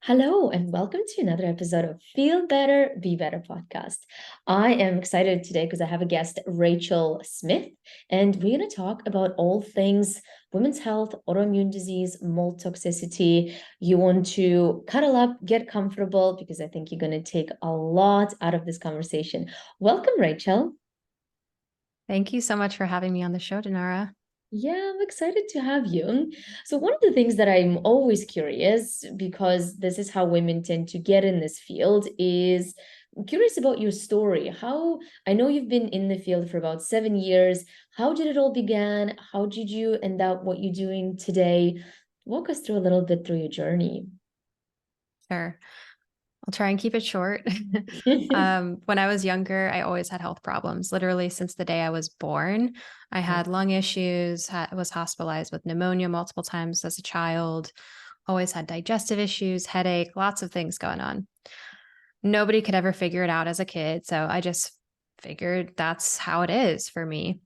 Hello, and welcome to another episode of Feel Better, Be Better podcast. I am excited today because I have a guest, Rachel Smith, and we're going to talk about all things women's health, autoimmune disease, mold toxicity. You want to cuddle up, get comfortable, because I think you're going to take a lot out of this conversation. Welcome, Rachel. Thank you so much for having me on the show, Dinara. Yeah, I'm excited to have you. So, one of the things that I'm always curious, because this is how women tend to get in this field, is I'm curious about your story. How I know you've been in the field for about 7 years. How did it all begin? How did you end up what you're doing today? Walk us through a little bit through your journey. Sure. I'll try and keep it short. When I was younger, I always had health problems. Literally, since the day I was born, I had lung issues, was hospitalized with pneumonia multiple times as a child, always had digestive issues, headache, lots of things going on. Nobody could ever figure it out as a kid. So I just figured that's how it is for me.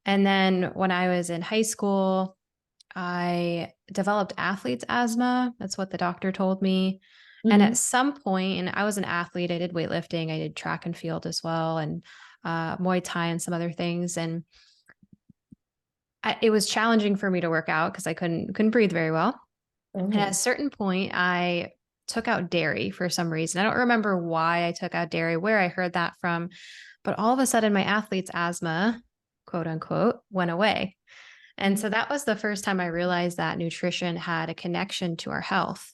And then when I was in high school, I developed athlete's asthma. That's what the doctor told me. And Mhm. at some point, and I was an athlete, I did weightlifting, I did track and field as well, and Muay Thai and some other things. And it was challenging for me to work out because I couldn't breathe very well. And at a Oh. certain point, I took out dairy for some reason. I don't remember why I took out dairy, where I heard that from, but all of a sudden, my athlete's asthma, quote unquote, went away. And so that was the first time I realized that nutrition had a connection to our health.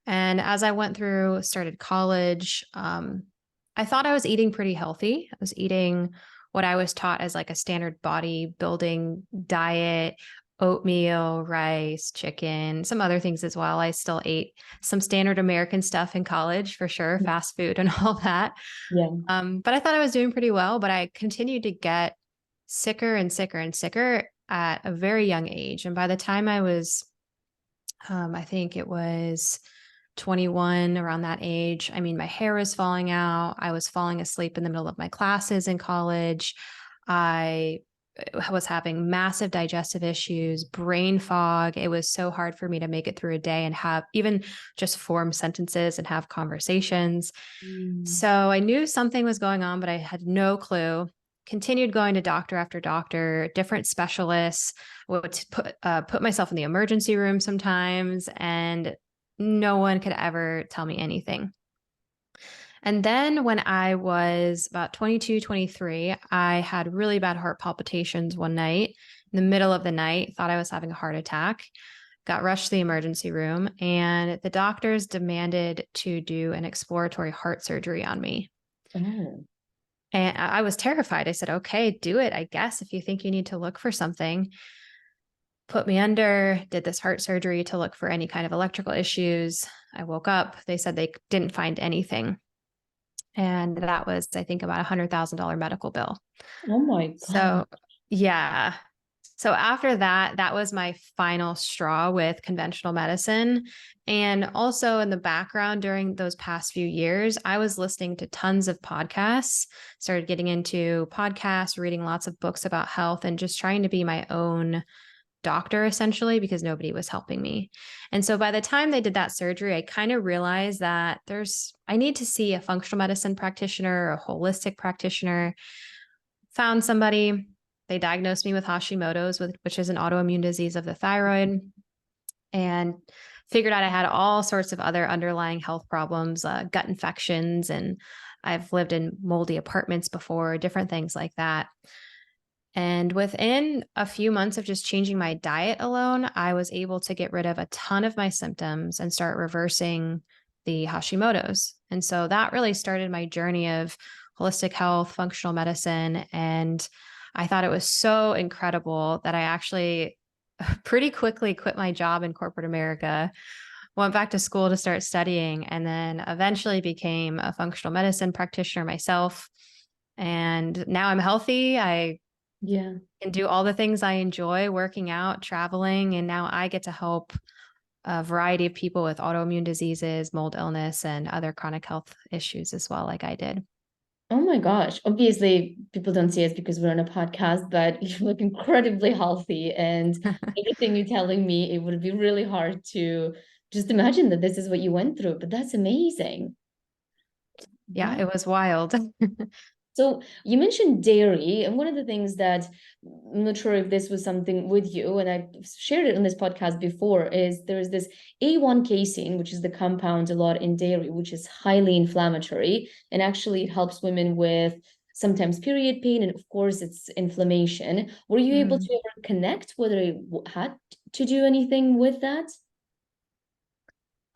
And as I went through, started college, I thought I was eating pretty healthy. I was eating what I was taught as like a standard bodybuilding diet, oatmeal, rice, chicken, some other things as well. I still ate some standard American stuff in college for sure, fast food and all that. Yeah. But I thought I was doing pretty well, but I continued to get sicker and sicker and sicker at a very young age. And by the time I was, I think it was 21, around that age, I mean, my hair was falling out. I was falling asleep in the middle of my classes in college. I was having massive digestive issues, brain fog. It was so hard for me to make it through a day and have even just form sentences and have conversations. Mm. So I knew something was going on, but I had no clue. Continued going to doctor after doctor, different specialists, would put myself in the emergency room sometimes, and no one could ever tell me anything. And then when I was about 22, 23, I had really bad heart palpitations one night in the middle of the night, thought I was having a heart attack, got rushed to the emergency room, and the doctors demanded to do an exploratory heart surgery on me. Oh. And I was terrified. I said, okay, do it, I guess, if you think you need to look for something. Put me under, did this heart surgery to look for any kind of electrical issues. I woke up. They said they didn't find anything. And that was, I think, about $100,000 medical bill. Oh my God. So, yeah. So after that, that was my final straw with conventional medicine. And also in the background during those past few years, I was listening to tons of podcasts, started getting into podcasts, reading lots of books about health, and just trying to be my own doctor essentially because nobody was helping me. And so by the time they did that surgery, I kind of realized that I need to see a functional medicine practitioner, a holistic practitioner. Found somebody, they diagnosed me with Hashimoto's, which is an autoimmune disease of the thyroid, and figured out I had all sorts of other underlying health problems, gut infections, and I've lived in moldy apartments before, different things like that. And within a few months of just changing my diet alone, I was able to get rid of a ton of my symptoms and start reversing the Hashimoto's. And so that really started my journey of holistic health, functional medicine. And I thought it was so incredible that I actually pretty quickly quit my job in corporate America, went back to school to start studying, and then eventually became a functional medicine practitioner myself. And now I'm healthy. I Yeah. and do all the things I enjoy, working out, traveling. And now I get to help a variety of people with autoimmune diseases, mold illness, and other chronic health issues as well, like I did. Oh my gosh. Obviously, people don't see us because we're on a podcast, but you look incredibly healthy. And everything you're telling me, it would be really hard to just imagine that this is what you went through, but that's amazing. Yeah, Wow. it was wild. So you mentioned dairy, and one of the things that I'm not sure if this was something with you, and I've shared it on this podcast before, is there's this A1 casein, which is the compound a lot in dairy, which is highly inflammatory, and actually it helps women with sometimes period pain, and of course it's inflammation. Were you able Mm. to ever connect whether it had to do anything with that?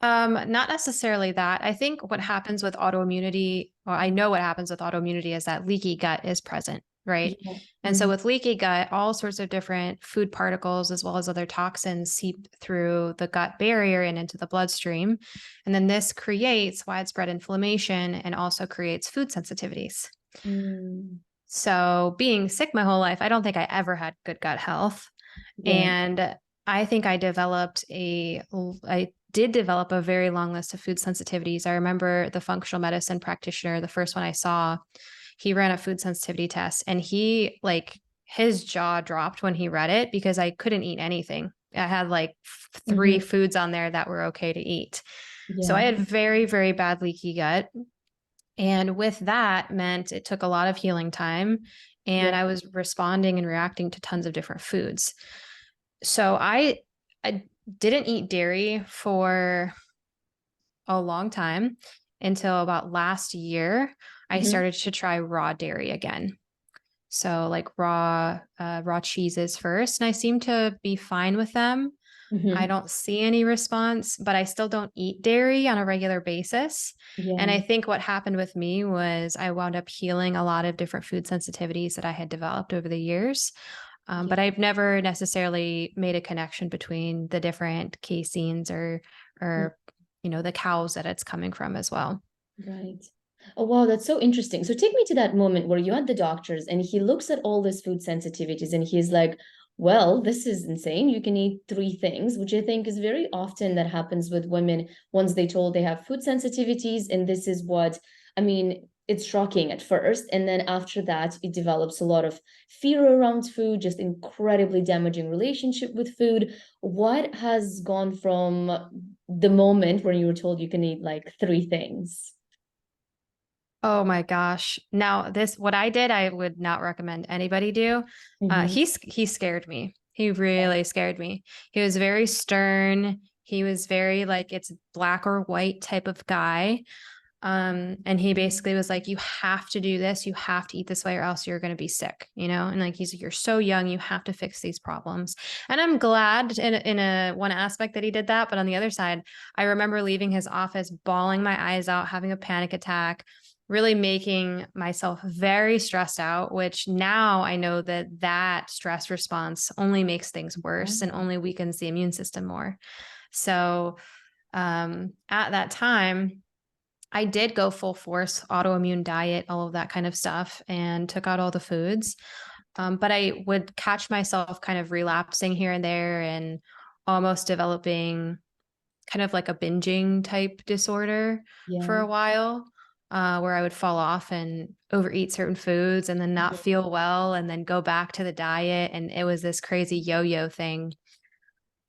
Not necessarily that. I think what happens with autoimmunity, or I know what happens with autoimmunity is that leaky gut is present, right? Yeah. And so with leaky gut, all sorts of different food particles as well as other toxins seep through the gut barrier and into the bloodstream. And then this creates widespread inflammation and also creates food sensitivities. Mm. So being sick my whole life, I don't think I ever had good gut health. Yeah. And I think I did develop a very long list of food sensitivities. I remember the functional medicine practitioner, the first one I saw, he ran a food sensitivity test and his jaw dropped when he read it because I couldn't eat anything. I had like three Hmm. foods on there that were okay to eat. So I Yeah. had very, very bad leaky gut. And with that meant it took a lot of healing time. Yeah. And I was responding and reacting to tons of different foods. So I didn't eat dairy for a long time until about last year. I Hmm. started to try raw dairy again. So like raw cheeses first, and I seem to be fine with them. I Hmm. don't see any response, but I still don't eat dairy on a regular basis. And Yeah. I think what happened with me was I wound up healing a lot of different food sensitivities that I had developed over the years. Yeah. But I've never necessarily made a connection between the different caseins or the cows that it's coming from as well. Right. Oh, wow, that's so interesting. So take me to that moment where you're at the doctor's and he looks at all these food sensitivities and he's like, well, this is insane. You can eat three things, which I think is very often that happens with women once they told they have food sensitivities. And this is what, I mean, it's shocking at first. And then after that, it develops a lot of fear around food, just incredibly damaging relationship with food. What has gone from the moment when you were told you can eat like three things? Oh my gosh. Now, what I did, I would not recommend anybody do. Hmm. He scared me. He really scared me. He was very stern. He was very like it's black or white type of guy. And he basically was like, you have to do this, you have to eat this way, or else you're gonna be sick, And like he's like, you're so young, you have to fix these problems. And I'm glad in a one aspect that he did that. But on the other side, I remember leaving his office, bawling my eyes out, having a panic attack, really making myself very stressed out, which now I know that stress response only makes things worse and Wow. only weakens the immune system more. So at that time, I did go full force autoimmune diet, all of that kind of stuff, and took out all the foods. But I would catch myself kind of relapsing here and there and almost developing kind of like a binging type disorder for Yeah. a while, where I would fall off and overeat certain foods and then not feel well and then go back to the diet. And it was this crazy yo yo thing.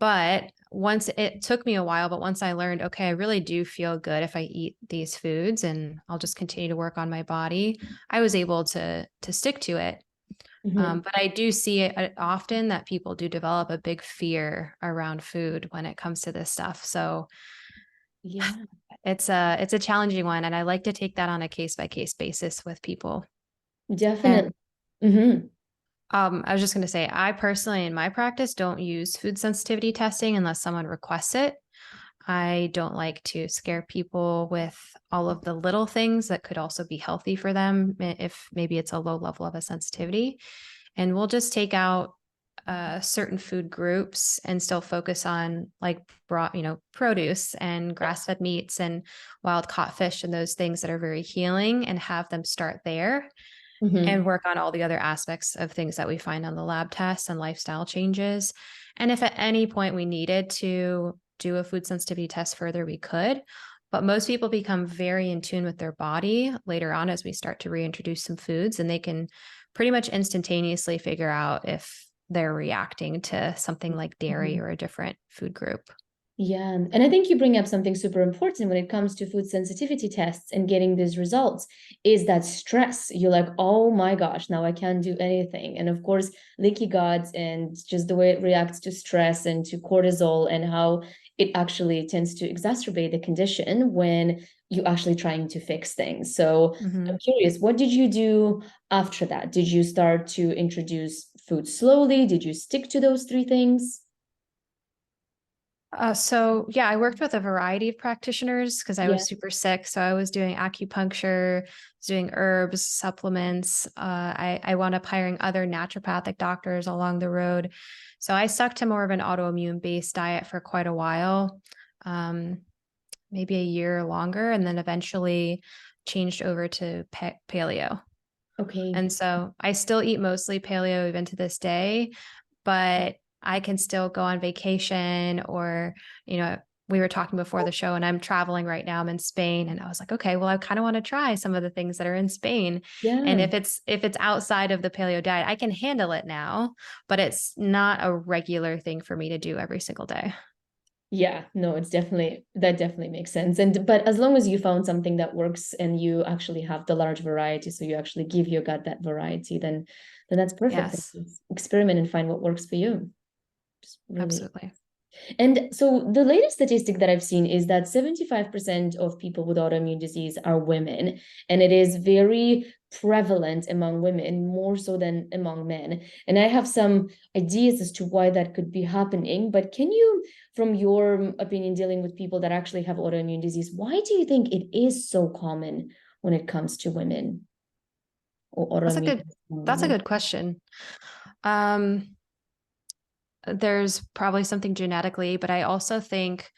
But once it took me a while, but once I learned, okay, I really do feel good if I eat these foods and I'll just continue to work on my body, I was able to stick to it. Hmm. But I do see it often that people do develop a big fear around food when it comes to this stuff. So Yeah, it's a challenging one, and I like to take that on a case by case basis with people. And definitely. Hmm. I was just going to say, I personally, in my practice, don't use food sensitivity testing unless someone requests it. I don't like to scare people with all of the little things that could also be healthy for them if maybe it's a low level of a sensitivity. And we'll just take out certain food groups and still focus on like produce and grass-fed meats and wild caught fish and those things that are very healing and have them start there Hmm. and work on all the other aspects of things that we find on the lab tests and lifestyle changes. And if at any point we needed to do a food sensitivity test further, we could. But most people become very in tune with their body later on as we start to reintroduce some foods, and they can pretty much instantaneously figure out if they're reacting to something like dairy Hmm. or a different food group. Yeah, and I think you bring up something super important when it comes to food sensitivity tests and getting these results is that stress. You're like, oh my gosh, now I can't do anything. And of course, leaky gut and just the way it reacts to stress and to cortisol and how it actually tends to exacerbate the condition when you're actually trying to fix things. So I'm Mhm. curious, what did you do after that? Did you start to introduce food slowly? Did you stick to those three things? So yeah, I worked with a variety of practitioners because I Yeah. was super sick. So I was doing acupuncture, doing herbs, supplements. I wound up hiring other naturopathic doctors along the road. So I stuck to more of an autoimmune based diet for quite a while, um, maybe a year longer, and then eventually changed over to paleo. Okay. And so I still eat mostly paleo even to this day, but I can still go on vacation or, you know, we were talking before the show and I'm traveling right now. I'm in Spain and I was like, okay, well, I kind of want to try some of the things that are in Spain. And Yeah. if it's outside of the paleo diet, I can handle it now, but it's not a regular thing for me to do every single day. Yeah, no, it's definitely that definitely makes sense. And but as long as you found something that works and you actually have the large variety, so you actually give your gut that variety, then that's perfect. Then Yes, just experiment and find what works for you. Just really. absolutely. And so the latest statistic that I've seen is that 75% of people with autoimmune disease are women, and it is very prevalent among women, more so than among men. And I have some ideas as to why that could be happening, but can you, from your opinion, dealing with people that actually have autoimmune disease, why do you think it is so common when it comes to women or That's a autoimmune good among that's a women? good question. Um, there's probably something genetically, but I also think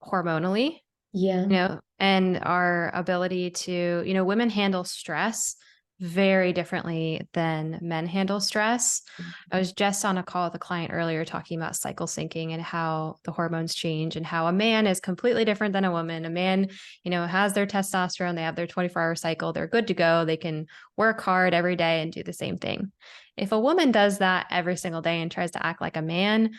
hormonally, Yeah. and our ability to, women handle stress very differently than men handle stress. I was just on a call with a client earlier talking about cycle syncing and how the hormones change and how a man is completely different than a woman. A man, has their testosterone, they have their 24-hour cycle, they're good to go, they can work hard every day and do the same thing. If a woman does that every single day and tries to act like a man,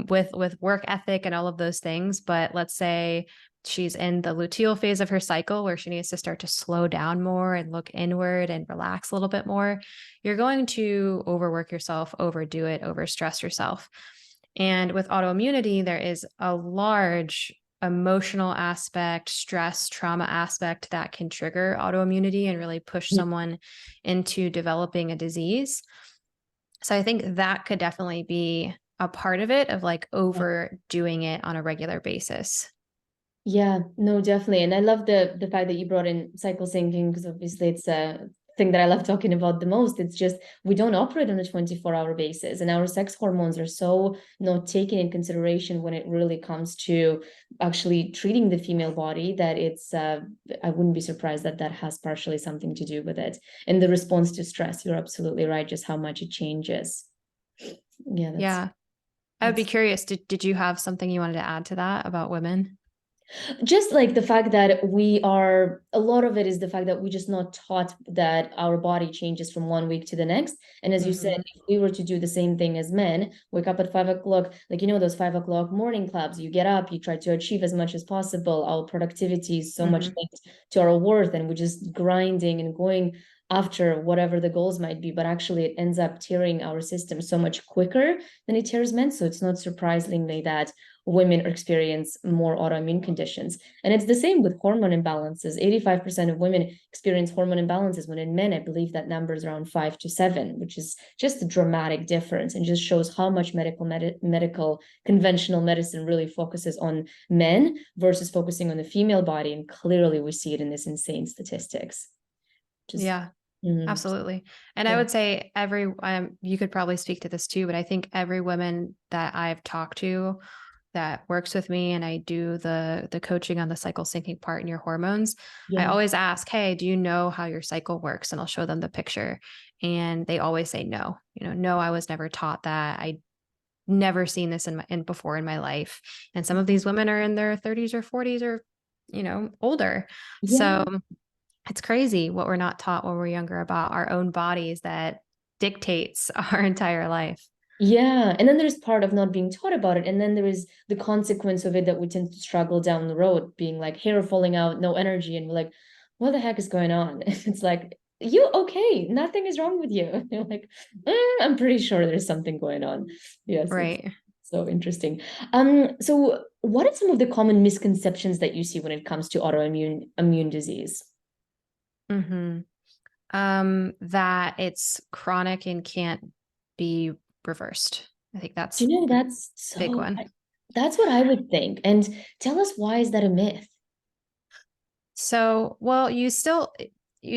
with work ethic and all of those things, but let's say she's in the luteal phase of her cycle where she needs to start to slow down more and look inward and relax a little bit more, you're going to overwork yourself, overdo it, overstress yourself. And with autoimmunity, there is a large emotional aspect, stress, trauma aspect that can trigger autoimmunity and really push someone into developing a disease. So I think that could definitely be a part of it, of like overdoing it on a regular basis. Yeah, no, definitely. And I love the fact that you brought in cycle syncing because obviously it's a thing that I love talking about the most. It's just we don't operate on a 24-hour basis and our sex hormones are so not taken in consideration when it really comes to actually treating the female body that it's I wouldn't be surprised that that has partially something to do with it. And the response to stress, you're absolutely right, just how much it changes. Yeah, Yeah. I would be that's curious. Did you have something you wanted to add to that about women? just like the fact that we are a lot of it is the fact that we're just not taught that our body changes from one week to the next. And as you said, Hmm. if we were to do the same thing as men, wake up at 5 o'clock, like those 5 o'clock morning clubs, you get up, you try to achieve as much as possible. Our productivity is so much Hmm. linked to our worth, and we're just grinding and going after whatever the goals might be, but actually it ends up tearing our system so much quicker than it tears men. So it's not surprisingly that women experience more autoimmune conditions. And it's the same with hormone imbalances. 85% of women experience hormone imbalances, when in men, I believe that number is around 5 to 7, which is just a dramatic difference and just shows how much medical conventional medicine really focuses on men versus focusing on the female body. And clearly we see it in this insane statistics. Just, Yeah, mm, absolutely. And I yeah. would say you could probably speak to this too, but I think every woman that I've talked to that works with me and I do the coaching on the cycle syncing part in your hormones, I Yeah. always ask, "Hey, do you know how your cycle works?" And I'll show them the picture. And they always say no. No, I was never taught that. I never seen this in before in my life. And some of these women are in their 30s or 40s or, older. Yeah. So it's crazy what we're not taught when we're younger about our own bodies that dictates our entire life. Yeah. And then there's part of not being taught about it. And then there is the consequence of it that we tend to struggle down the road, being like hair falling out, no energy. And we're like, what the heck is going on? It's like, you okay? Nothing is wrong with you. And you're like, I'm pretty sure there's something going on. Yes, it's Right. so interesting. So what are some of the common misconceptions that you see when it comes to autoimmune immune disease? hmm that it's chronic and can't be reversed. I think Do that's you know a that's big so one. that's what I would think. And tell us, why is that a myth? So, well, you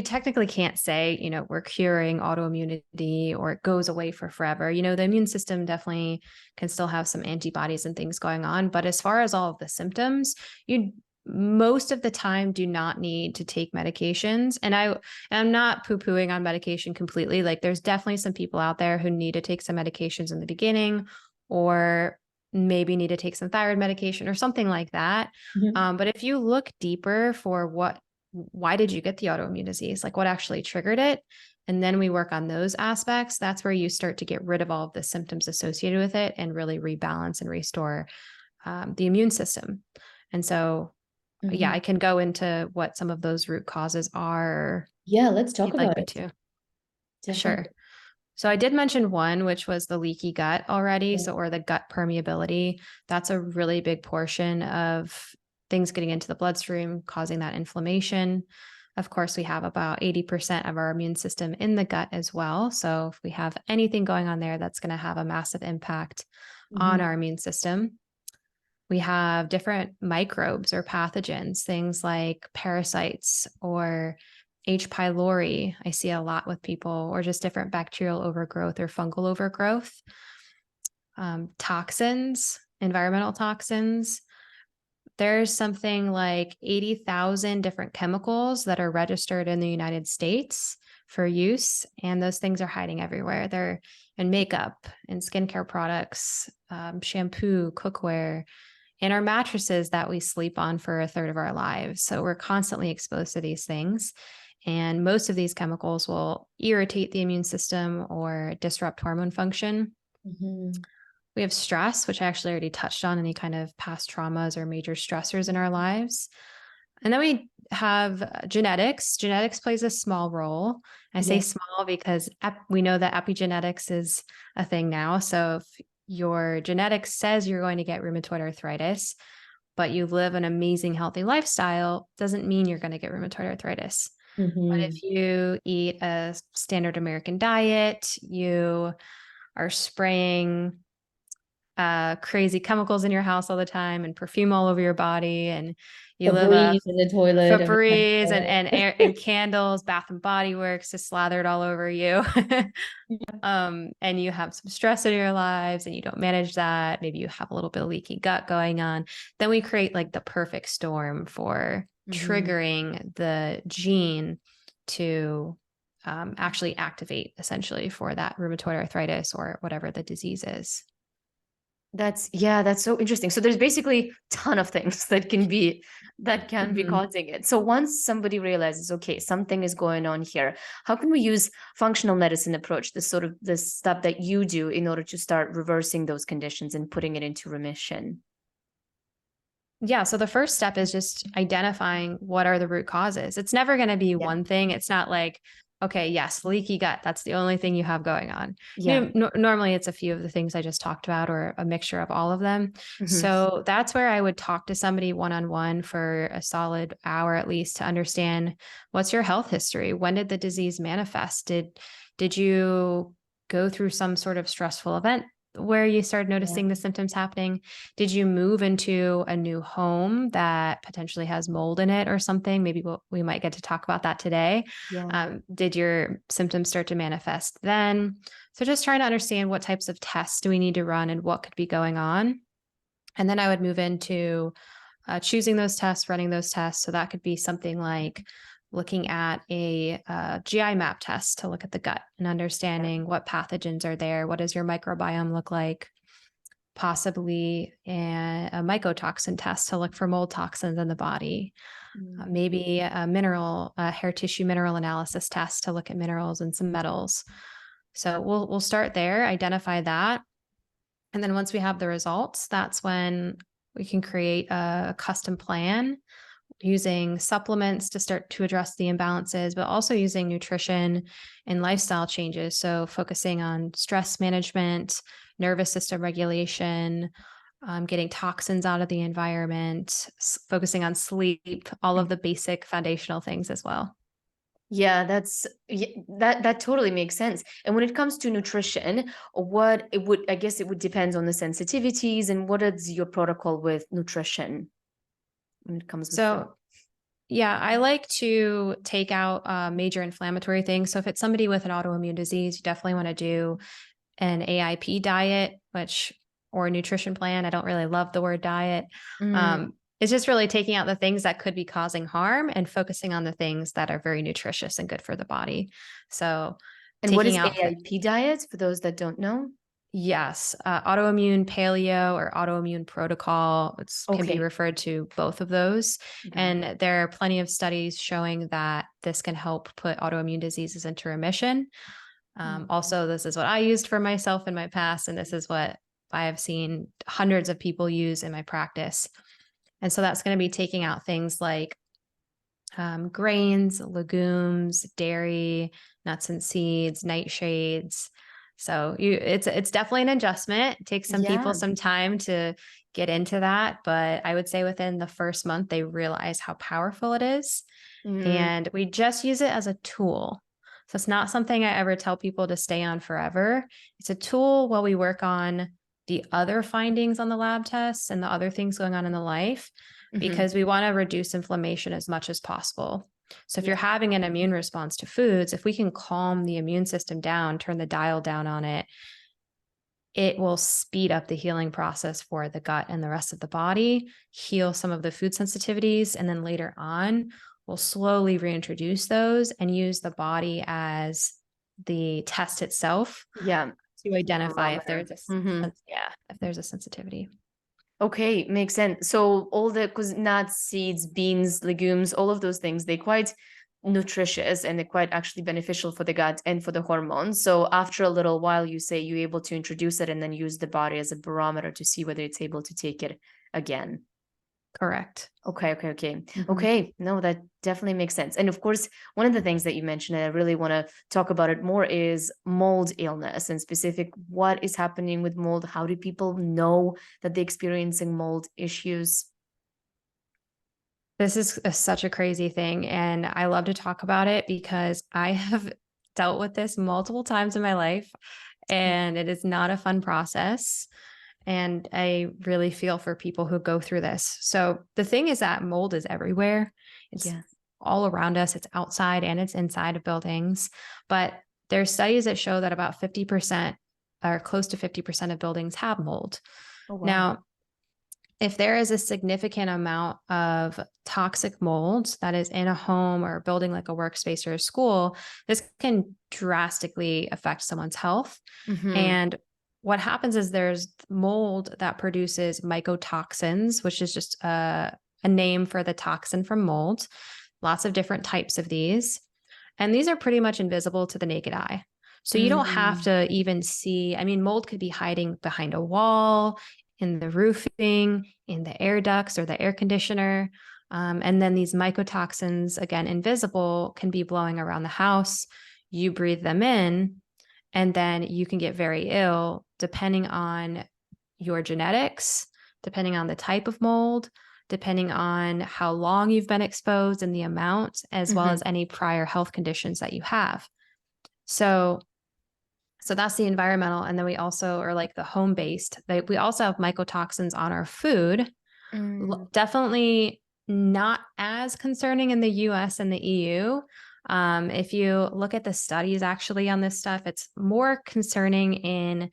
technically can't say, we're curing autoimmunity or it goes away for forever. The immune system definitely can still have some antibodies and things going on. But as far as all of the symptoms, you most of the time do not need to take medications. And I'm not poo-pooing on medication completely. Like there's definitely some people out there who need to take some medications in the beginning or maybe need to take some thyroid medication or something like that. Mhm. But if you look deeper for why did you get the autoimmune disease? Like what actually triggered it? And then we work on those aspects. That's where you start to get rid of all of the symptoms associated with it and really rebalance and restore the immune system. And so, yeah, Mhm. I can go into what some of those root causes are Yeah, let's if talk you'd like about me it. to. Sure. Definitely. So I did mention one, which was the leaky gut already. Yeah. So, or the gut permeability. That's a really big portion of things getting into the bloodstream, causing that inflammation. Of course, we have about 80% of our immune system in the gut as well. So, if we have anything going on there, that's going to have a massive impact on Mhm. our immune system. We have different microbes or pathogens, things like parasites or H. pylori. I see a lot with people, or just different bacterial overgrowth or fungal overgrowth. Toxins, environmental toxins. There's something like 80,000 different chemicals that are registered in the United States for use, and those things are hiding everywhere. They're in makeup and skincare products, shampoo, cookware, and our mattresses that we sleep on for a third of our lives. So we're constantly exposed to these things. And most of these chemicals will irritate the immune system or disrupt hormone function. Mhm. We have stress, which I actually already touched on, any kind of past traumas or major stressors in our lives. And then we have genetics. Genetics plays a small role. I say Yeah. small because we know that epigenetics is a thing now. So if your genetics says you're going to get rheumatoid arthritis, but you live an amazing healthy lifestyle, doesn't mean you're going to get rheumatoid arthritis. But Mhm. if you eat a standard American diet, you are spraying crazy chemicals in your house all the time and perfume all over your body, and you live a Febreze in the toilet every time. Febreze and air and candles, Bath and Body Works just slathered all over you. And you have some stress in your lives and you don't manage that. Maybe you have a little bit of leaky gut going on. Then we create like the perfect storm for Mhm. triggering the gene to actually activate essentially for that rheumatoid arthritis or whatever the disease is. That's so interesting. So there's basically ton of things that can be Mhm. causing it. So once somebody realizes, okay, something is going on here, how can we use functional medicine approach, this stuff that you do in order to start reversing those conditions and putting it into remission? Yeah. So the first step is just identifying what are the root causes. It's never going to be Yeah. one thing. It's not like, okay, yes, leaky gut. That's the only thing you have going on. Yeah. Normally it's a few of the things I just talked about or a mixture of all of them. Mhm. So that's where I would talk to somebody one-on-one for a solid hour at least to understand what's your health history. When did the disease manifest? Did you go through some sort of stressful event where you started Yeah. noticing the symptoms happening? Did you move into a new home that potentially has mold in it or something? Maybe we might get to talk about that today. Yeah. Did your symptoms start to manifest then? So just trying to understand what types of tests do we need to run and what could be going on. And then I would move into choosing those tests, running those tests. So that could be something like looking at a GI map test to look at the gut and understanding what pathogens are there. What does your microbiome look like? Possibly a mycotoxin test to look for mold toxins in the body. Mm. Maybe a hair tissue mineral analysis test to look at minerals and some metals. So we'll start there, identify that. And then once we have the results, that's when we can create a custom plan using supplements to start to address the imbalances, but also using nutrition and lifestyle changes. So focusing on stress management, nervous system regulation, getting toxins out of the environment, focusing on sleep, all of the basic foundational things as well. Yeah, that totally makes sense. And when it comes to nutrition, I guess it would depend on the sensitivities, and what is your protocol with nutrition when it comes with food? So yeah, I like to take out major inflammatory things. So if it's somebody with an autoimmune disease, you definitely want to do an AIP diet, or a nutrition plan. I don't really love the word diet. Mm. It's just really taking out the things that could be causing harm and focusing on the things that are very nutritious and good for the body. So And what is taking out AIP diet for those that don't know? Yes, autoimmune paleo or autoimmune protocol. Can be Okay. referred to both of those. Got it. And there are plenty of studies showing that this can help put autoimmune diseases into remission. Also, this is what I used for myself in my past, and this is what I have seen hundreds of people use in my practice. And so that's going to be taking out things like grains, legumes, dairy, nuts and seeds, nightshades. So it's definitely an adjustment. It takes some people Yeah. some time to get into that, but I would say within the first month they realize how powerful it is. Mm. And we just use it as a tool. So it's not something I ever tell people to stay on forever. It's a tool while we work on the other findings on the lab tests and the other things going on in the life, because we want to reduce inflammation as much as possible. So if you're having an immune response to foods, if we can calm the immune system down, turn the dial down on it, it will speed up the healing process for the gut and the rest of the body, heal some of the food sensitivities, and then later on, we'll slowly reintroduce those and use the body as the test itself to identify if there's if there's a sensitivity. Okay, makes sense. So because nuts, seeds, beans, legumes, all of those things, they're quite nutritious and they're quite actually beneficial for the gut and for the hormones. So after a little while, you say you're able to introduce it and then use the body as a barometer to see whether it's able to take it again. Correct. Okay. No, that definitely makes sense. And of course, one of the things that you mentioned, and I really want to talk about it more, is mold illness, and specific what is happening with mold. How do people know that they're experiencing mold issues? This is such a crazy thing, and I love to talk about it because I have dealt with this multiple times in my life, and it is not a fun process. And I really feel for people who go through this. So the thing is that mold is everywhere. It's all around us. It's outside and it's inside of buildings. But there's studies that show that about 50% or close to 50% of buildings have mold. Oh, wow. Now, if there is a significant amount of toxic mold that is in a home or a building like a workspace or a school, this can drastically affect someone's health. And what happens is there's mold that produces mycotoxins, which is just a name for the toxin from mold. Lots of different types of these. And these are pretty much invisible to the naked eye. So you don't have to even see, mold could be hiding behind a wall, in the roofing, in the air ducts or the air conditioner. And then these mycotoxins, again, invisible, can be blowing around the house. You breathe them in, and then you can get very ill depending on your genetics, depending on the type of mold, depending on how long you've been exposed and the amount, as well as any prior health conditions that you have. So that's the environmental. And then we also are like the home-based. We also have mycotoxins on our food. Definitely not as concerning in the US and the EU. If you look at the studies actually on this stuff, it's more concerning in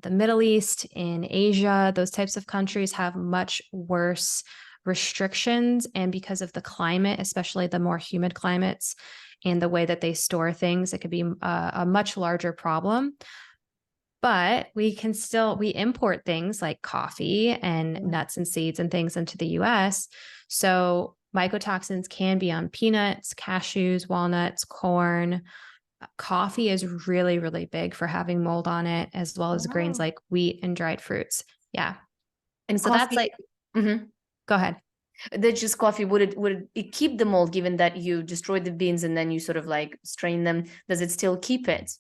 the Middle East, in Asia. Those types of countries have much worse restrictions. And because of the climate, especially the more humid climates and the way that they store things, it could be a much larger problem. But we import things like coffee and nuts and seeds and things into the US. So mycotoxins can be on peanuts, cashews, walnuts, corn, Coffee is really, really big for having mold on it, as well as grains Wow. like wheat and dried fruits. Yeah. And So that's coffee, like, go ahead. that's just coffee. Would it keep the mold given that you destroyed the beans and then you sort of like strain them? Does it still keep it?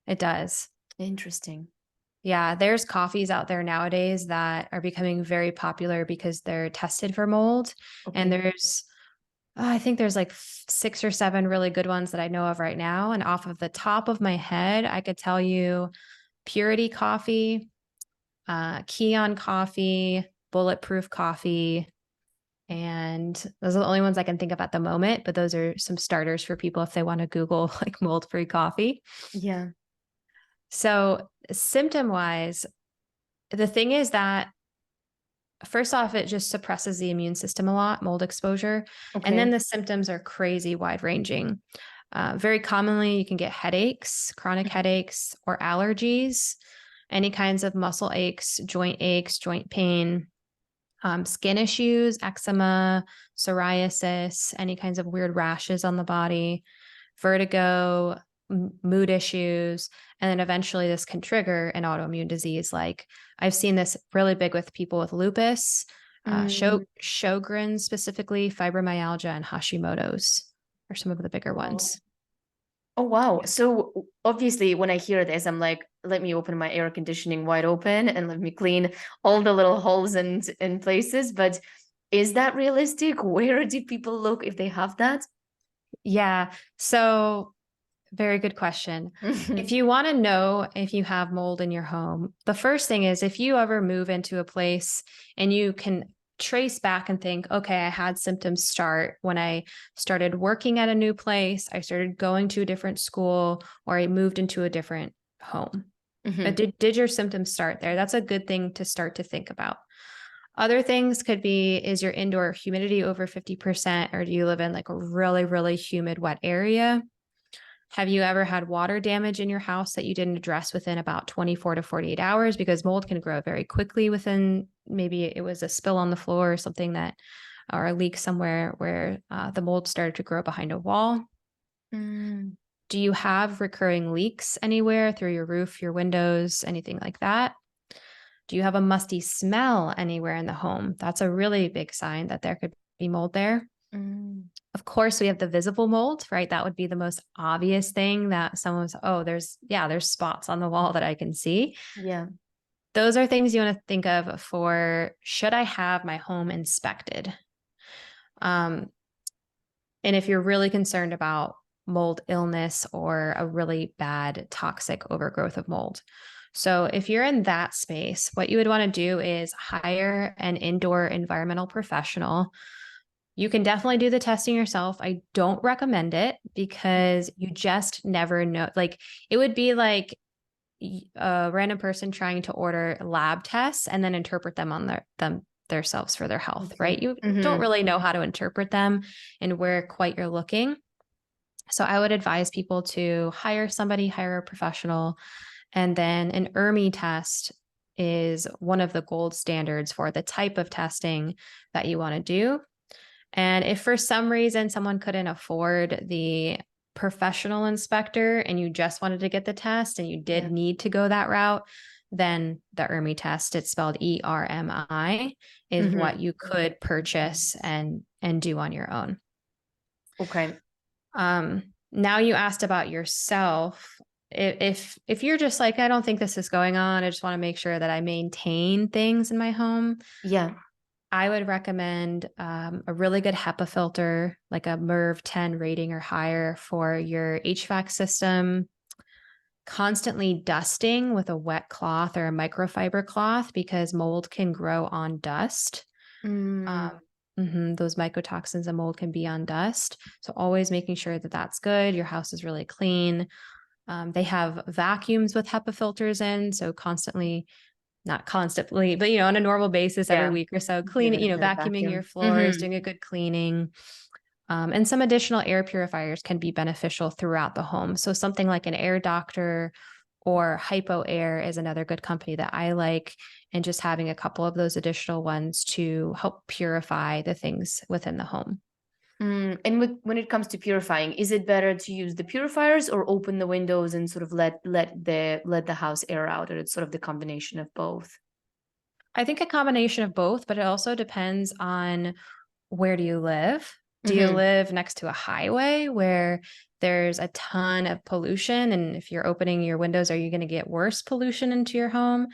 It does. Interesting. Yeah, there's coffees out there nowadays that are becoming very popular because they're tested for mold. And Okay. there's, I think there's like 6 or 7 really good ones that I know of right now. And off of the top of my head, I could tell you Purity Coffee, Keon Coffee, Bulletproof Coffee. And those are the only ones I can think of at the moment, but those are some starters for people if they want to Google like mold-free coffee. Yeah. So symptom wise, the thing is that first off, it just suppresses the immune system a lot, mold exposure. And then Okay. the symptoms are crazy wide ranging. Very commonly, you can get headaches, chronic headaches, or allergies, any kinds of muscle aches, joint pain, skin issues, eczema, psoriasis, any kinds of weird rashes on the body, vertigo, mood issues, and then eventually this can trigger an autoimmune disease. Like I've seen this really big with people with lupus, Mm. Sjogren's specifically, fibromyalgia, and Hashimoto's are some of the bigger Wow. ones. Oh, wow. So obviously, when I hear this, I'm like, let me open my air conditioning wide open and let me clean all the little holes and places. But is that realistic? Where do people look if they have that? Yeah. So very good question. If you want to know if you have mold in your home, the first thing is if you ever move into a place and you can trace back and think, okay, I had symptoms start when I started working at a new place, I started going to a different school, or I moved into a different home. But Mhm. did your symptoms start there? That's a good thing to start to think about. Other things could be, is your indoor humidity over 50%, or do you live in like a really, really humid, wet area? Have you ever had water damage in your house that you didn't address within about 24 to 48 hours? Because mold can grow very quickly within, maybe it was a spill on the floor or something that, or a leak somewhere where the mold started to grow behind a wall. Mm. Do you have recurring leaks anywhere through your roof, your windows, anything like that? Do you have a musty smell anywhere in the home? That's a really big sign that there could be mold there. Mm. Of course, we have the visible mold, right? That would be the most obvious thing that someone's, oh, there's spots on the wall that I can see. Yeah. Those are things you want to think of for, should I have my home inspected? Um, and if you're really concerned about mold illness or a really bad toxic overgrowth of mold. So if you're in that space, what you would want to do is hire an indoor environmental professional. You can definitely do the testing yourself. I don't recommend it because you just never know. Like it would be like a random person trying to order lab tests and then interpret them on themselves for their health, right? Okay. You don't Mhm. really know how to interpret them and where quite you're looking. So I would advise people to hire a professional, and then an ERMI test is one of the gold standards for the type of testing that you want to do. And if for some reason someone couldn't afford the professional inspector and you just wanted to get the test and you did Yeah. need to go that route, then the ERMI test, it's spelled ERMI, is Mhm. what you could purchase and do on your own. Okay. Now you asked about yourself. If you're just like, I don't think this is going on, I just want to make sure that I maintain things in my home, Yeah. I would recommend a really good HEPA filter, like a MERV 10 rating or higher for your HVAC system. Constantly dusting with a wet cloth or a microfiber cloth because mold can grow on dust. Mm. Those mycotoxins and mold can be on dust. So always making sure that that's good. Your house is really clean. They have vacuums with HEPA filters in. So not constantly, but on a normal basis, every Yeah. week or so, Give clean, it a bit of vacuuming your vacuum. floors, Mhm. doing a good cleaning. And some additional air purifiers can be beneficial throughout the home. So something like an air doctor or Hypo Air is another good company that I like. And just having a couple of those additional ones to help purify the things within the home. And when it comes to purifying, is it better to use the purifiers or open the windows and sort of let the house air out, or it's sort of the combination of both? I think a combination of both, but it also depends on where do you live? Do you Mm-hmm. live next to a highway where there's a ton of pollution? And if you're opening your windows, are you going to get worse pollution into your home?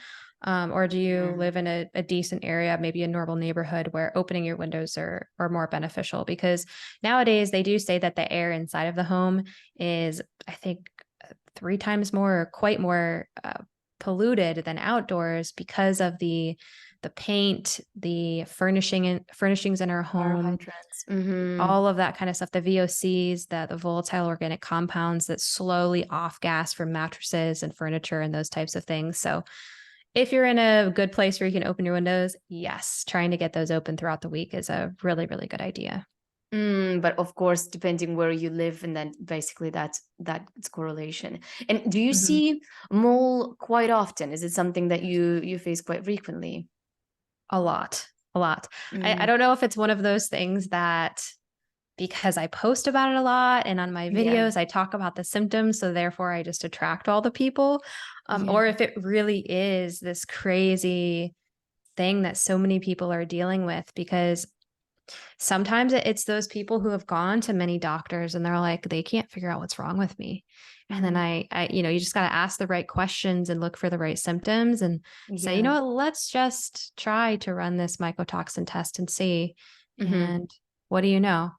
Or do you live in a decent area, maybe a normal neighborhood where opening your windows are more beneficial? Because nowadays they do say that the air inside of the home is, I think, 3 times more or quite more polluted than outdoors because of the paint, the furnishings in our Fire home, hydrants. Mm-hmm. all of that kind of stuff, the VOCs, the volatile organic compounds that slowly off gas from mattresses and furniture and those types of things. So if you're in a good place where you can open your windows, yes, trying to get those open throughout the week is a really, really good idea. But of course, depending where you live, and then basically that's correlation. And do you Mhm. see mole quite often? Is it something that you face quite frequently? A lot, a lot. I Mm, don't know if it's one of those things that because I post about it a lot and on my yeah, videos, I talk about the symptoms. So therefore, I just attract all the people. yeah. Or if it really is this crazy thing that so many people are dealing with, because sometimes it's those people who have gone to many doctors and they're like, they can't figure out what's wrong with me. And then Mm, you just got to ask the right questions and look for the right symptoms and say, you yeah. know what, let's just try to run this mycotoxin test and see. Mm-hmm. And what do you know?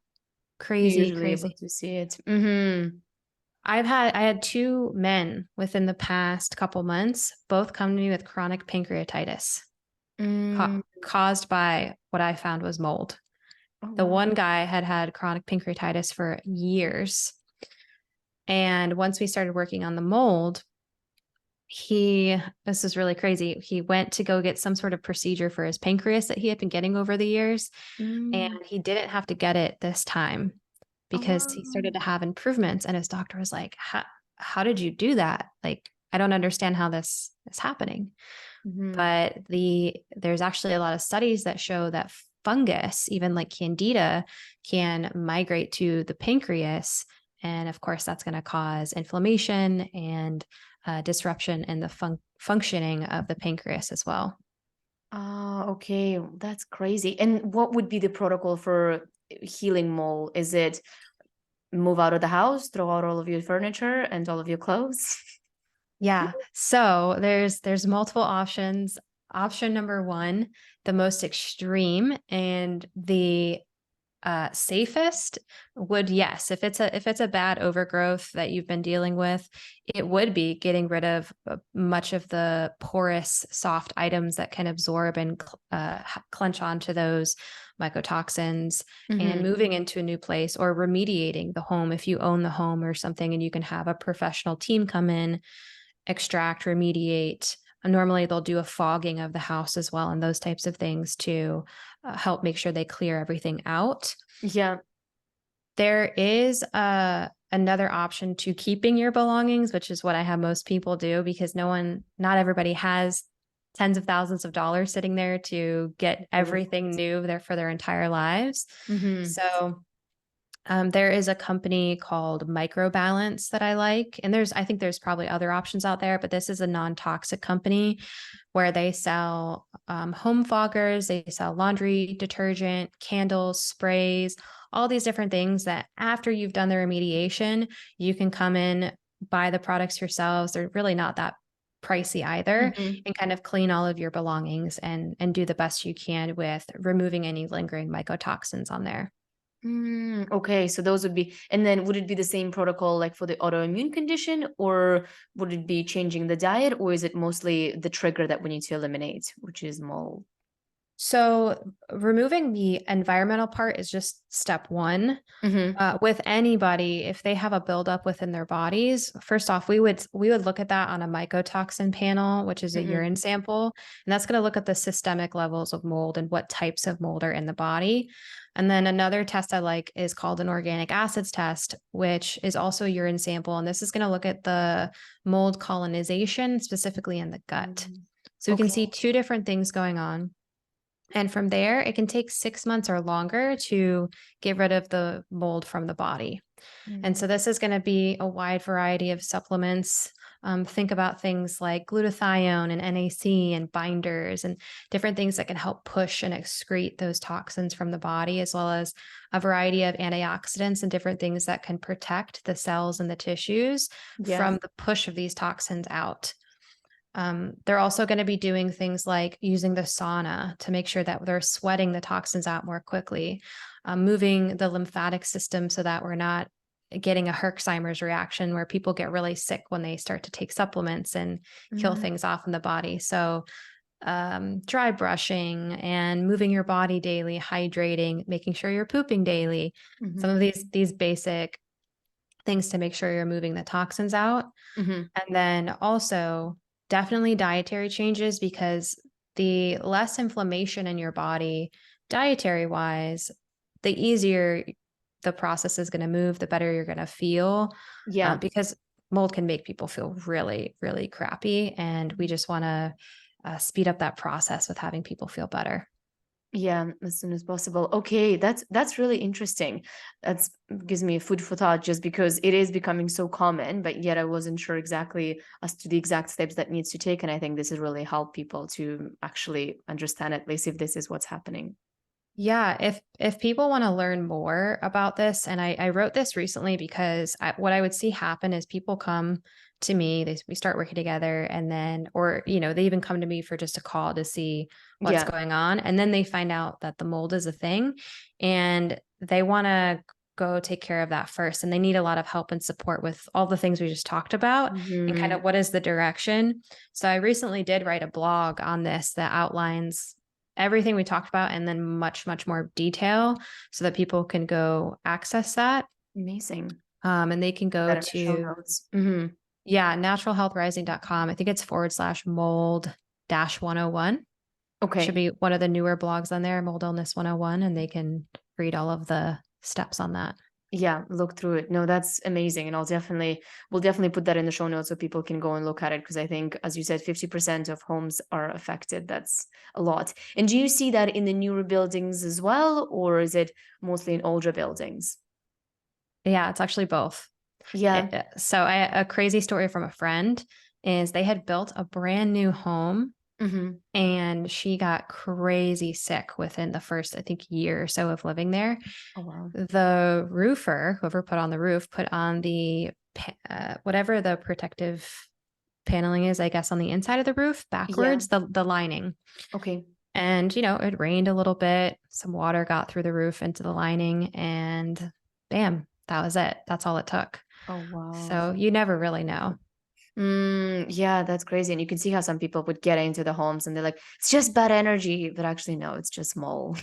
You're Crazy, usually able crazy. to see it. Mm-hmm. I had 2 men within the past couple months, both come to me with chronic pancreatitis Mm. caused by what I found was mold. Oh The wow. one guy had had chronic pancreatitis for years. And once we started working on the mold, this is really crazy. He went to go get some sort of procedure for his pancreas that he had been getting over the years. And Mm. he didn't have to get it this time Oh because wow. he started to have improvements. And his doctor was like, how did you do that? Like, I don't understand how this is happening. Mm-hmm. But there's actually a lot of studies that show that fungus, even like candida, can migrate to the pancreas. And of course, that's going to cause inflammation and disruption in the functioning of the pancreas as well. Ah, okay. That's crazy. And what would be the protocol for healing mole? Is it move out of the house, throw out all of your furniture and all of your clothes? Yeah. So there's multiple options. Option number one, the most extreme and the safest would, yes, if it's a bad overgrowth that you've been dealing with, it would be getting rid of much of the porous soft items that can absorb and clench onto those mycotoxins and Mm-hmm. moving into a new place or remediating the home if you own the home or something and you can have a professional team come in, extract, remediate. Normally, they'll do a fogging of the house as well and those types of things to help make sure they clear everything out. Yeah. There is another option to keeping your belongings, which is what I have most people do because not everybody has tens of thousands of dollars sitting there to get everything new there for their entire lives. Mm-hmm. So there is a company called Microbalance that I like. And I think there's probably other options out there, but this is a non-toxic company where they sell home foggers, they sell laundry detergent, candles, sprays, all these different things that after you've done the remediation, you can come in, buy the products yourselves. They're really not that pricey either, Mm-hmm. and kind of clean all of your belongings and do the best you can with removing any lingering mycotoxins on there. Okay, so those would be, and then would it be the same protocol like for the autoimmune condition, or would it be changing the diet, or is it mostly the trigger that we need to eliminate, which is mold? So removing the environmental part is just step one. Mm-hmm. With anybody, if they have a buildup within their bodies, first off, we would look at that on a mycotoxin panel, which is a Mm-hmm. urine sample, and that's going to look at the systemic levels of mold and what types of mold are in the body. And then another test I like is called an organic acids test, which is also a urine sample, and this is going to look at the mold colonization specifically in the gut. So we can Okay. see two different things going on. And from there, it can take 6 months or longer to get rid of the mold from the body. And so this is going to be a wide variety of supplements. Think about things like glutathione and NAC and binders and different things that can help push and excrete those toxins from the body, as well as a variety of antioxidants and different things that can protect the cells and the tissues from the push of these toxins out. They're also going to be doing things like using the sauna to make sure that they're sweating the toxins out more quickly, moving the lymphatic system so that we're not getting a Herxheimer's reaction where people get really sick when they start to take supplements and kill things off in the body. So dry brushing and moving your body daily, hydrating, making sure you're pooping daily, some of these basic things to make sure you're moving the toxins out. And then also definitely dietary changes, because the less inflammation in your body dietary wise, the easier the process is going to move, the better you're going to feel. Because mold can make people feel really, really crappy. And we just want to speed up that process with having people feel better. Yeah, as soon as possible. Okay, that's really interesting. That gives me food for thought, just because it is becoming so common, but yet I wasn't sure exactly as to the exact steps that needs to take. And I think this has really helped people to actually understand at least if this is what's happening. Yeah, if people want to learn more about this, and I wrote this recently because what I would see happen is people come to me, we start working together, and then, or they even come to me for just a call to see what's going on, and then they find out that the mold is a thing, and they want to go take care of that first, and they need a lot of help and support with all the things we just talked about, and kind of what is the direction. So I recently did write a blog on this that outlines everything we talked about and then much, much more detail so that people can go access that. Amazing. And they can go to, naturalhealthrising.com. I think it's /mold-101. Okay. Should be one of the newer blogs on there, Mold Illness 101, and they can read all of the steps on that. Yeah, look through it. No, that's amazing. And we'll definitely put that in the show notes so people can go and look at it. Because I think, as you said, 50% of homes are affected. That's a lot. And do you see that in the newer buildings as well, or is it mostly in older buildings? Yeah, it's actually both. Yeah. So a crazy story from a friend is they had built a brand new home, and she got crazy sick within the first, I think, year or so of living there. Oh, wow. The roofer, whoever put on the roof, put on the whatever the protective paneling is, I guess, on the inside of the roof backwards, the lining. Okay. And, it rained a little bit. Some water got through the roof into the lining, and bam, that was it. That's all it took. Oh, wow. So you never really know. Yeah, that's crazy. And you can see how some people would get into the homes and they're like, it's just bad energy, but actually, no, it's just mold.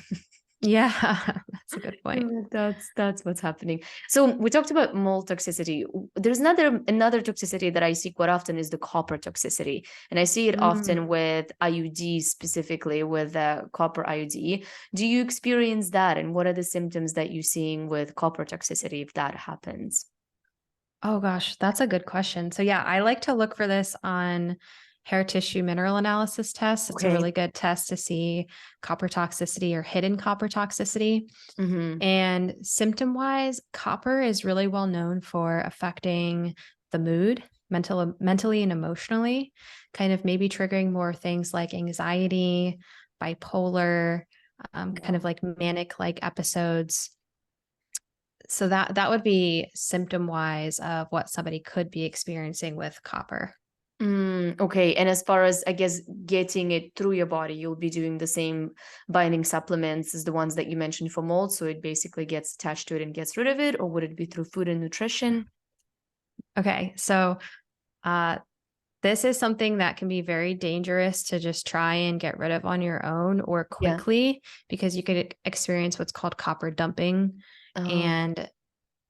Yeah, that's a good point. That's what's happening. So we talked about mold toxicity. There's another toxicity that I see quite often is the copper toxicity, and I see it often with IUD, specifically with copper IUD. Do you experience that, and what are the symptoms that you're seeing with copper toxicity if that happens? Oh gosh, that's a good question. So yeah, I like to look for this on hair tissue mineral analysis tests. It's a really good test to see copper toxicity or hidden copper toxicity. And symptom wise, copper is really well known for affecting the mood, mentally and emotionally, kind of maybe triggering more things like anxiety, bipolar, kind of like manic like episodes. So that would be symptom wise of what somebody could be experiencing with copper. Okay. And as far as, I guess, getting it through your body, you'll be doing the same binding supplements as the ones that you mentioned for mold. So it basically gets attached to it and gets rid of it, or would it be through food and nutrition? Okay. So this is something that can be very dangerous to just try and get rid of on your own or quickly, because you could experience what's called copper dumping. And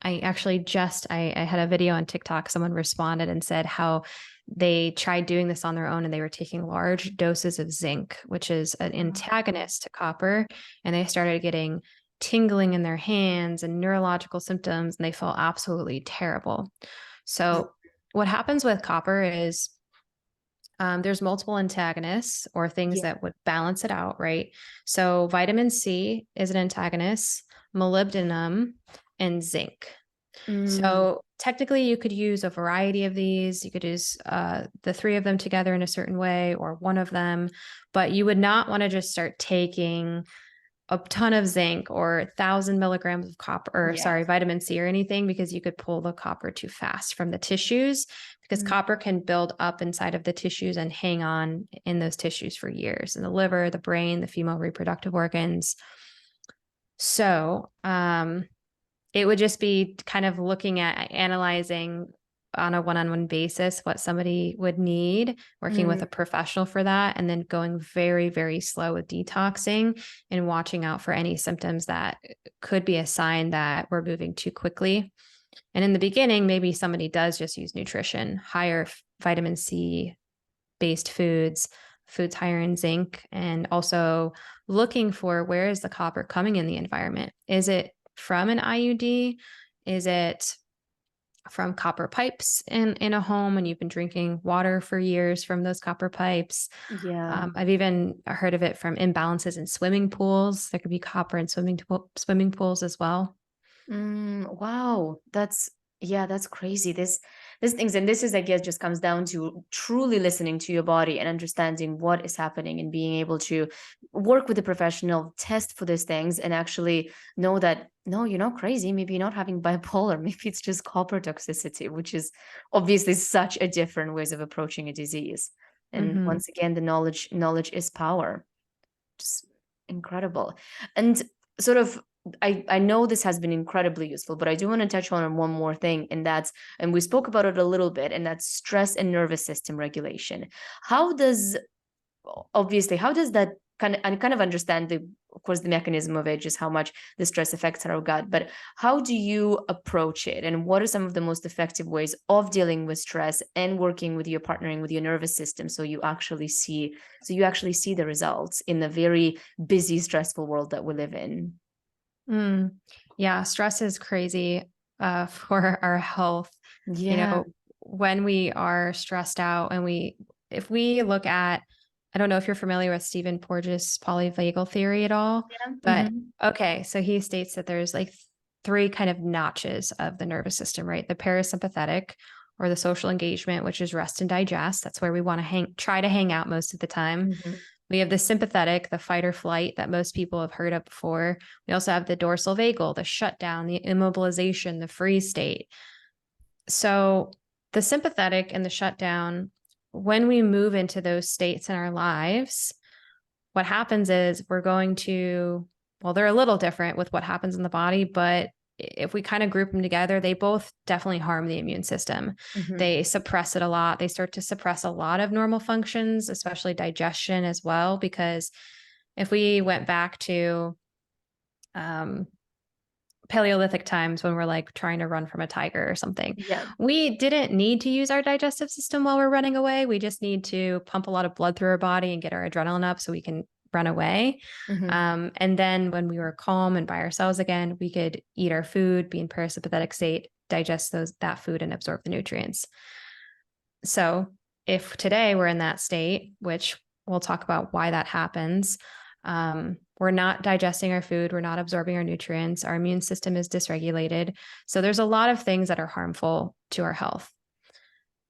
I actually I had a video on TikTok. Someone responded and said how they tried doing this on their own and they were taking large doses of zinc, which is an antagonist to copper. And they started getting tingling in their hands and neurological symptoms, and they felt absolutely terrible. So what happens with copper is There's multiple antagonists or things Yeah. that would balance it out, right? So vitamin C is an antagonist, molybdenum, and zinc. So technically you could use a variety of these. You could use the three of them together in a certain way or one of them, but you would not want to just start taking a ton of zinc or 1,000 milligrams of copper, or Yeah. vitamin C or anything, because you could pull the copper too fast from the tissues, because Mm. copper can build up inside of the tissues and hang on in those tissues for years, in the liver, the brain, the female reproductive organs. So, it would just be kind of looking at analyzing on a one-on-one basis what somebody would need, working with a professional for that, and then going very, very slow with detoxing and watching out for any symptoms that could be a sign that we're moving too quickly. And in the beginning, maybe somebody does just use nutrition, higher vitamin C based foods, foods higher in zinc, and also looking for where is the copper coming in the environment? Is it from an IUD? Is it from copper pipes in a home and you've been drinking water for years from those copper pipes? Yeah. I've even heard of it from imbalances in swimming pools. There could be copper in swimming pools as well. Wow, that's crazy. This things, and this is, I guess, just comes down to truly listening to your body and understanding what is happening and being able to work with a professional, test for these things, and actually know that no, you're not crazy. Maybe you're not having bipolar. Maybe it's just copper toxicity, which is obviously such a different ways of approaching a disease. And Mm-hmm. once again, the knowledge is power. Just incredible. And sort of I know this has been incredibly useful, but I do want to touch on one more thing, and we spoke about it a little bit, and that's stress and nervous system regulation. How does obviously how does that kind of understand the of course the mechanism of it, just how much the stress affects our gut, but how do you approach it, and what are some of the most effective ways of dealing with stress and working with your partnering with your nervous system so you actually see the results in the very busy, stressful world that we live in? Yeah, stress is crazy for our health. You Yeah. know, when we are stressed out and if we look at, I don't know if you're familiar with Stephen Porges' polyvagal theory at all, Yeah. but okay, so he states that there's like three kind of notches of the nervous system, right? The parasympathetic or the social engagement, which is rest and digest. That's where we want to try to hang out most of the time. Mhm. We have the sympathetic, the fight or flight that most people have heard of before. We also have the dorsal vagal, the shutdown, the immobilization, the freeze state. So the sympathetic and the shutdown, when we move into those states in our lives, what happens is we're going to, well, they're a little different with what happens in the body, but if we kind of group them together, they both definitely harm the immune system. Mhm. They suppress it a lot. They start to suppress a lot of normal functions, especially digestion as well, because if we went back to um, Paleolithic times when we're like trying to run from a tiger or something, Yeah. we didn't need to use our digestive system while we're running away. We just need to pump a lot of blood through our body and get our adrenaline up so we can run away. Mhm. And then when we were calm and by ourselves again, we could eat our food, be in parasympathetic state, digest that food and absorb the nutrients. So if today we're in that state, which we'll talk about why that happens, we're not digesting our food, we're not absorbing our nutrients, our immune system is dysregulated. So there's a lot of things that are harmful to our health.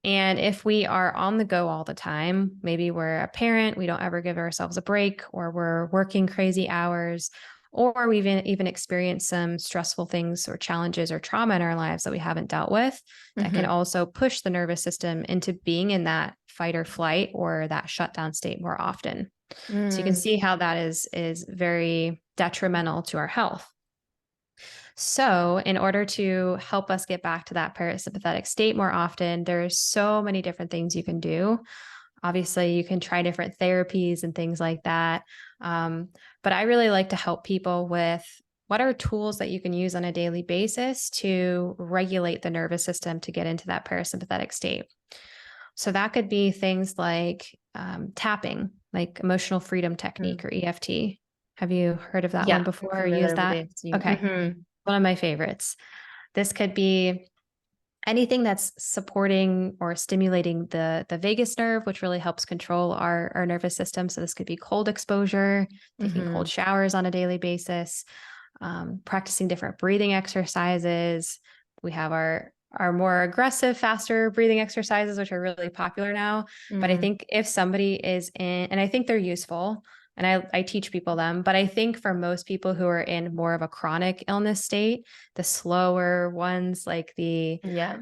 And if we are on the go all the time, maybe we're a parent, we don't ever give ourselves a break, or we're working crazy hours, or we've even experienced some stressful things or challenges or trauma in our lives that we haven't dealt with, that can also push the nervous system into being in that fight or flight or that shutdown state more often. So you can see how that is very detrimental to our health. So, in order to help us get back to that parasympathetic state more often, there's so many different things you can do. Obviously, you can try different therapies and things like that. But I really like to help people with what are tools that you can use on a daily basis to regulate the nervous system to get into that parasympathetic state. So that could be things like tapping, like emotional freedom technique or EFT. Have you heard of that one Yeah, I'm before or used familiar with that? AFC. Okay. One of my favorites. This could be anything that's supporting or stimulating the vagus nerve, which really helps control our nervous system. So this could be cold exposure, taking Mm-hmm. cold showers on a daily basis, practicing different breathing exercises. We have our more aggressive, faster breathing exercises, which are really popular now. But I Mm-hmm. think if somebody is in, and I think they're useful, and I teach people them, but I think for most people who are in more of a chronic illness state, the slower ones like Yeah.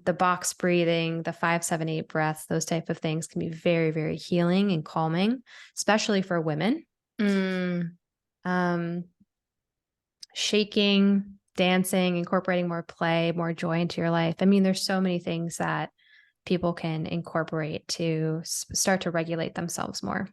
the box breathing, the 5-7-8 breaths, those type of things can be very, very healing and calming, especially for women. Mm. Um, Shaking, dancing, incorporating more play, more joy into your life. I mean, there's so many things that people can incorporate to start to regulate themselves more.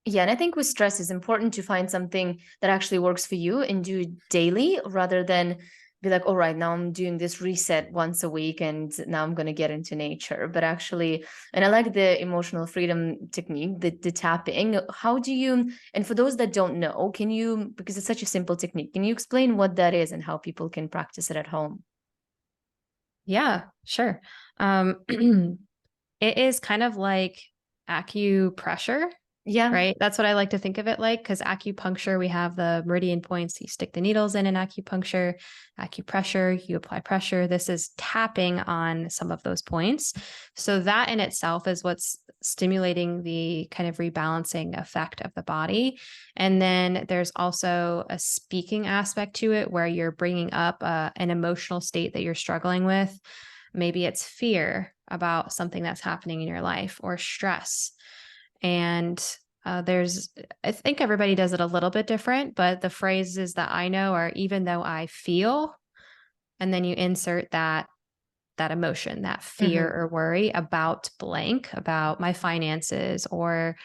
Yeah, and I think with stress, it's important to find something that actually works for you and do it daily rather than be like, all right, now I'm doing this reset once a week and now I'm going to get into nature. But actually, and I like the emotional freedom technique, the tapping. How do you, and for those that don't know, can you, because it's such a simple technique, can you explain what that is and how people can practice it at home? Yeah, sure. It is kind of like acupressure, Yeah. right? That's what I like to think of it like, because acupuncture, we have the meridian points. You stick the needles in acupuncture, acupressure, you apply pressure. This is tapping on some of those points. So that in itself is what's stimulating the kind of rebalancing effect of the body. And then there's also a speaking aspect to it where you're bringing up an emotional state that you're struggling with. Maybe it's fear about something that's happening in your life or stress. And I think everybody does it a little bit different, but the phrases that I know are even though I feel, and then you insert that emotion, that fear Mm-hmm. or worry about blank, about my finances or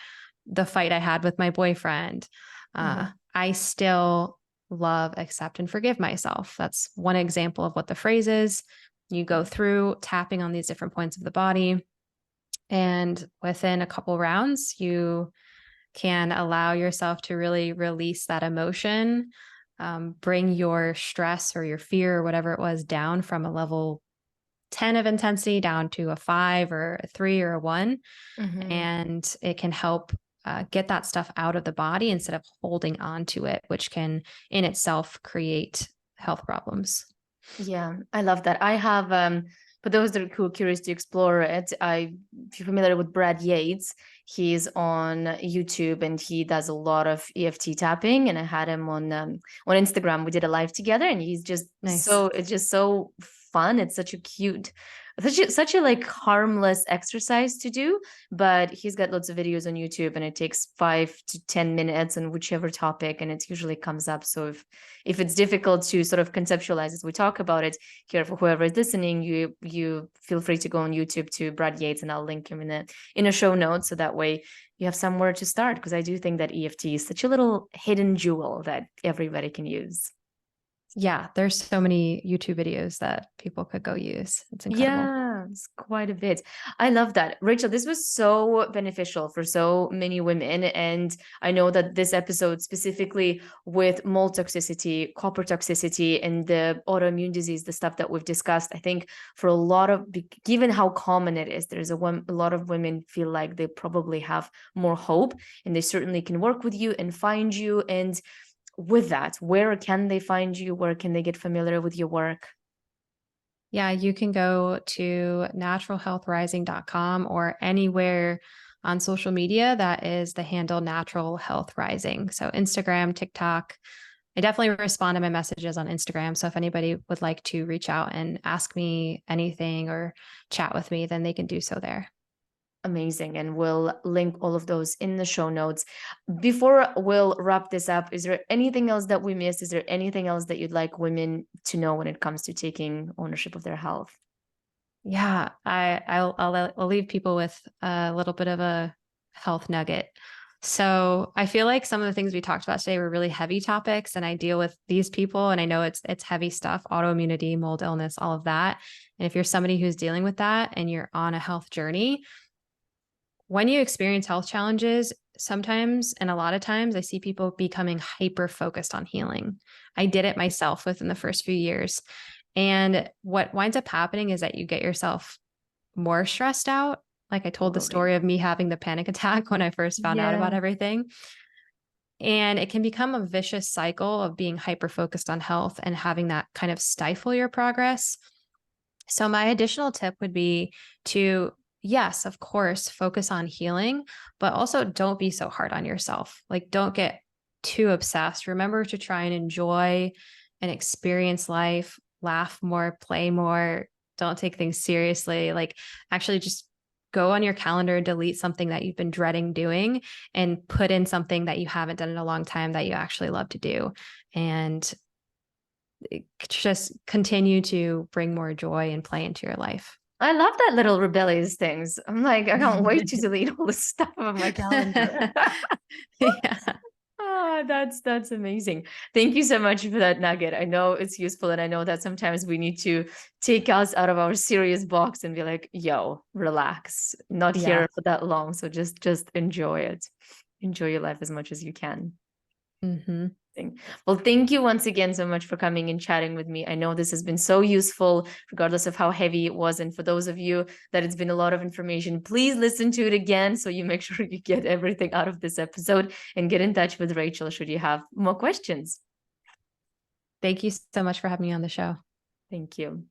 the fight I had with my boyfriend. Mm-hmm. I still love, accept, and forgive myself. That's one example of what the phrase is. You go through tapping on these different points of the body. And within a couple rounds, you can allow yourself to really release that emotion, bring your stress or your fear or whatever it was down from a level 10 of intensity down to a 5 or a 3 or a 1. Mm-hmm. And it can help get that stuff out of the body instead of holding on to it, which can in itself create health problems. Yeah, I love that. I have for those that are curious to explore it, if you're familiar with Brad Yates, he's on YouTube and he does a lot of EFT tapping. And I had him on Instagram. We did a live together, and he's just Nice. it's just so fun. It's such a cute, such a like harmless exercise to do. But he's got lots of videos on YouTube, and it takes 5 to 10 minutes on whichever topic, and it usually comes up. So if it's difficult to sort of conceptualize as we talk about it here for whoever is listening, you feel free to go on YouTube to Brad Yates, and I'll link him in a show note, so that way you have somewhere to start, because I do think that EFT is such a little hidden jewel that everybody can use. Yeah, there's so many YouTube videos that people could go use. It's incredible. Yeah, it's quite a bit. I love that. Rachel, this was so beneficial for so many women. And I know that this episode, specifically with mold toxicity, copper toxicity, and the autoimmune disease, the stuff that we've discussed, I think for a lot of, given how common it is, there's a lot of women feel like they probably have more hope, and they certainly can work with you and find you. And with that, where can they find you? Where can they get familiar with your work? Yeah, you can go to naturalhealthrising.com or anywhere on social media that is the handle Natural Health Rising. So Instagram, TikTok. I definitely respond to my messages on Instagram. So if anybody would like to reach out and ask me anything or chat with me, then they can do so there. Amazing. And we'll link all of those in the show notes. Before we'll wrap this up, is there anything else that we missed? Is there anything else that you'd like women to know when it comes to taking ownership of their health? Yeah, I'll leave people with a little bit of a health nugget. So I feel like some of the things we talked about today were really heavy topics, and I deal with these people, and I know it's heavy stuff, autoimmunity, mold illness, all of that. And if you're somebody who's dealing with that and you're on a health journey, when you experience health challenges, sometimes and a lot of times I see people becoming hyper focused on healing. I did it myself within the first few years. And what winds up happening is that you get yourself more stressed out. Like I told the Totally. story of me having the panic attack when I first found out about everything. And it can become a vicious cycle of being hyper focused on health and having that kind of stifle your progress. So, my additional tip would be to, yes, of course, focus on healing, but also don't be so hard on yourself. Like, don't get too obsessed. Remember to try and enjoy and experience life, laugh more, play more, don't take things seriously. Like, actually, just go on your calendar, delete something that you've been dreading doing, and put in something that you haven't done in a long time that you actually love to do. And just continue to bring more joy and play into your life. I love that little rebellious things. I'm like, I can't wait to delete all this stuff on my calendar. Yeah. Oh, that's amazing. Thank you so much for that nugget. I know it's useful, and I know that sometimes we need to take us out of our serious box and be like, yo, relax. Not Yeah. here for that long. So just enjoy it. Enjoy your life as much as you can. Mm-hmm. Well, thank you once again so much for coming and chatting with me. I know this has been so useful, regardless of how heavy it was. And for those of you that it's been a lot of information, please listen to it again so you make sure you get everything out of this episode, and get in touch with Rachel should you have more questions. Thank you so much for having me on the show. Thank you.